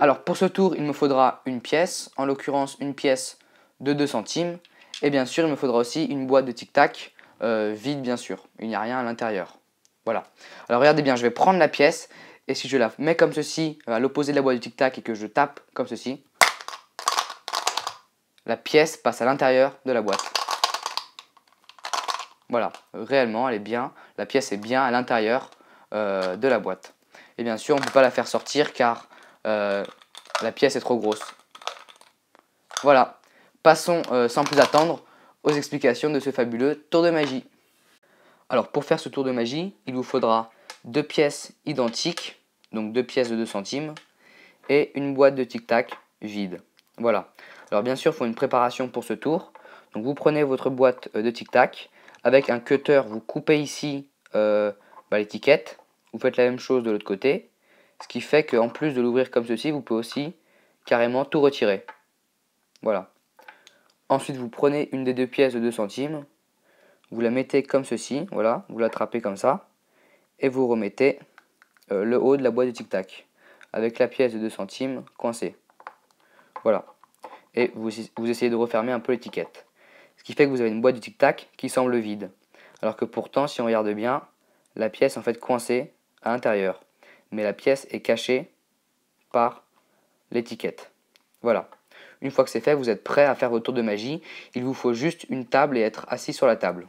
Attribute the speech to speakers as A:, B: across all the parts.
A: Alors pour ce tour, il me faudra une pièce, en l'occurrence une pièce de 2 centimes. Et bien sûr, il me faudra aussi une boîte de tic-tac vide bien sûr. Il n'y a rien à l'intérieur. Voilà. Alors regardez bien, je vais prendre la pièce et si je la mets comme ceci à l'opposé de la boîte de tic-tac et que je tape comme ceci, la pièce passe à l'intérieur de la boîte. Voilà, réellement elle est bien, la pièce est bien à l'intérieur de la boîte. Et bien sûr, on ne peut pas la faire sortir car la pièce est trop grosse. Voilà, passons sans plus attendre aux explications de ce fabuleux tour de magie. Alors pour faire ce tour de magie, il vous faudra 2 pièces identiques, donc 2 pièces de 2 centimes, et une boîte de tic-tac vide. Voilà. Alors bien sûr, il faut une préparation pour ce tour. Donc vous prenez votre boîte de tic-tac, avec un cutter, vous coupez ici l'étiquette, vous faites la même chose de l'autre côté, ce qui fait qu'en plus de l'ouvrir comme ceci, vous pouvez aussi carrément tout retirer. Voilà. Ensuite, vous prenez une des 2 pièces de 2 centimes, vous la mettez comme ceci, voilà, vous l'attrapez comme ça, et vous remettez le haut de la boîte de tic-tac, avec la pièce de 2 centimes coincée. Voilà. Et vous essayez de refermer un peu l'étiquette. Ce qui fait que vous avez une boîte de tic-tac qui semble vide. Alors que pourtant, si on regarde bien, la pièce est en fait coincée à l'intérieur. Mais la pièce est cachée par l'étiquette. Voilà. Une fois que c'est fait, vous êtes prêt à faire votre tour de magie. Il vous faut juste une table et être assis sur la table.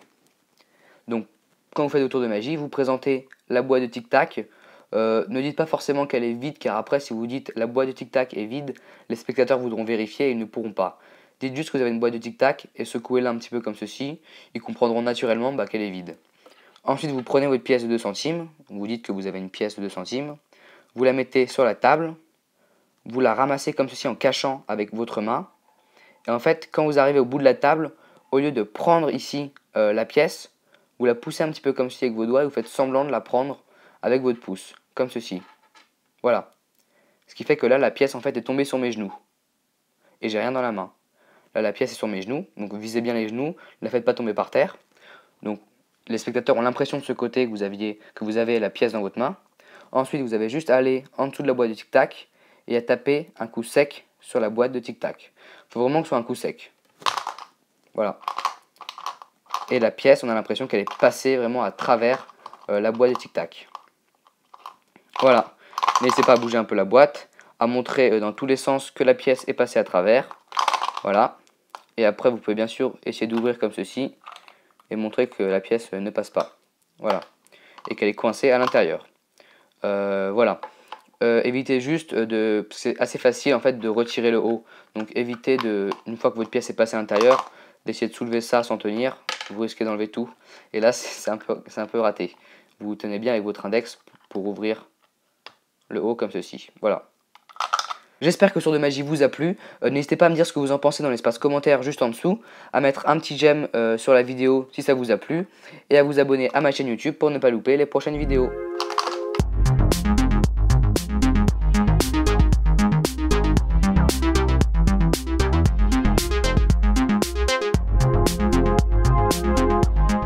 A: Donc, quand vous faites le tour de magie, vous présentez la boîte de tic-tac. Ne dites pas forcément qu'elle est vide, car après, si vous dites la boîte de tic-tac est vide, les spectateurs voudront vérifier et ils ne pourront pas. Dites juste que vous avez une boîte de tic-tac et secouez-la un petit peu comme ceci. Ils comprendront naturellement qu'elle est vide. Ensuite, vous prenez votre pièce de 2 centimes. Vous dites que vous avez une pièce de 2 centimes. Vous la mettez sur la table. Vous la ramassez comme ceci en cachant avec votre main. Et en fait, quand vous arrivez au bout de la table, au lieu de prendre ici la pièce, vous la poussez un petit peu comme ceci avec vos doigts et vous faites semblant de la prendre avec votre pouce, comme ceci. Voilà. Ce qui fait que là, la pièce en fait est tombée sur mes genoux. Et j'ai rien dans la main. Là, la pièce est sur mes genoux, donc visez bien les genoux, ne la faites pas tomber par terre. Donc, les spectateurs ont l'impression de ce côté que vous avez la pièce dans votre main. Ensuite, vous avez juste à aller en dessous de la boîte de tic-tac et à taper un coup sec sur la boîte de tic-tac. Il faut vraiment que ce soit un coup sec. Voilà. Et la pièce, on a l'impression qu'elle est passée vraiment à travers la boîte de tic-tac. Voilà. N'hésitez pas à bouger un peu la boîte, à montrer dans tous les sens que la pièce est passée à travers. Voilà. Et après, vous pouvez bien sûr essayer d'ouvrir comme ceci et montrer que la pièce ne passe pas. Voilà. Et qu'elle est coincée à l'intérieur. Voilà. Évitez juste c'est assez facile en fait de retirer le haut. Donc évitez une fois que votre pièce est passée à l'intérieur, d'essayer de soulever ça sans tenir. Vous risquez d'enlever tout. Et là, c'est un peu raté. Vous tenez bien avec votre index pour ouvrir le haut comme ceci. Voilà. J'espère que ce tour de magie vous a plu. N'hésitez pas à me dire ce que vous en pensez dans l'espace commentaire juste en dessous, à mettre un petit j'aime sur la vidéo si ça vous a plu, et à vous abonner à ma chaîne YouTube pour ne pas louper les prochaines vidéos.